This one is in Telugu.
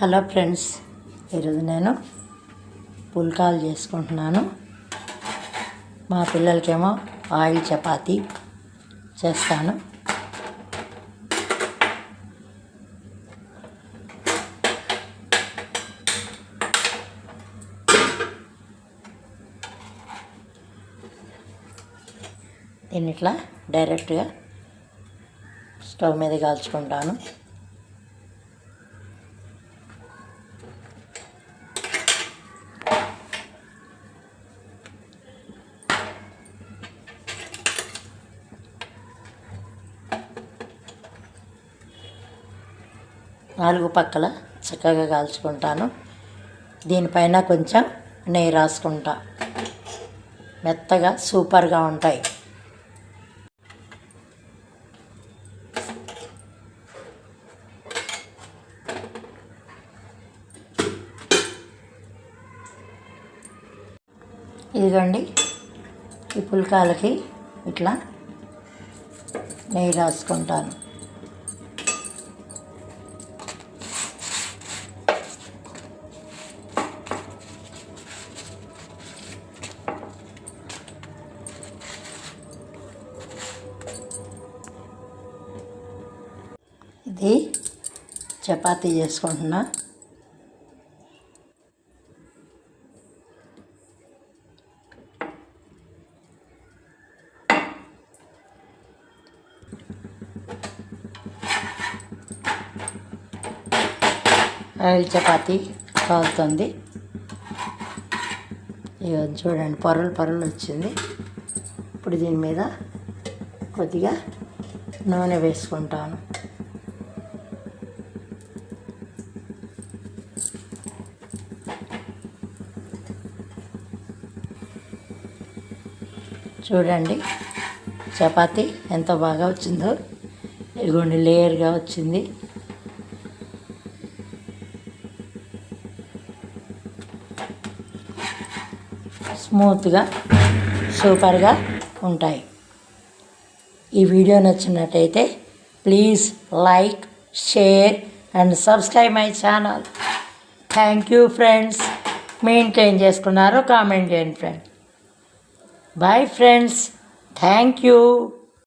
హలో ఫ్రెండ్స్, ఈరోజు నేను పుల్కాలు చేసుకుంటున్నాను. మా పిల్లలకేమో ఆయిల్ చపాతీ చేస్తాను. దీన్ని ఇట్లా డైరెక్ట్గా స్టవ్ మీద కాల్చుకుంటాను. నాలుగు పక్కల చక్కగా కాల్చుకుంటాను. దీనిపైన కొంచెం నెయ్యి రాసుకుంటా. మెత్తగా సూపర్గా ఉంటాయి. ఇదిగోండి, ఈ పుల్కాలకి ఇట్లా నెయ్యి రాసుకుంటాను. ఇది చపాతీ చేసుకుంటున్నా. ఆయిల్ చపాతీ కాలుతుంది. ఇక చూడండి, పొరలు వచ్చింది. ఇప్పుడు దీని మీద కొద్దిగా నూనె వేసుకుంటాను. చూడండి, చపాతీ ఎంత బాగా వచ్చిందో. ఇదిగోండి, లేయర్గా వచ్చింది. స్మూత్గా సూపర్గా ఉంటాయి. ఈ వీడియో నచ్చినట్టయితే please like, share and subscribe my channel. Thank you friends. మీ ఇంట్లో ఏం చేసుకున్నారో కామెంట్ చేయండి friends. Bye friends. Thank you.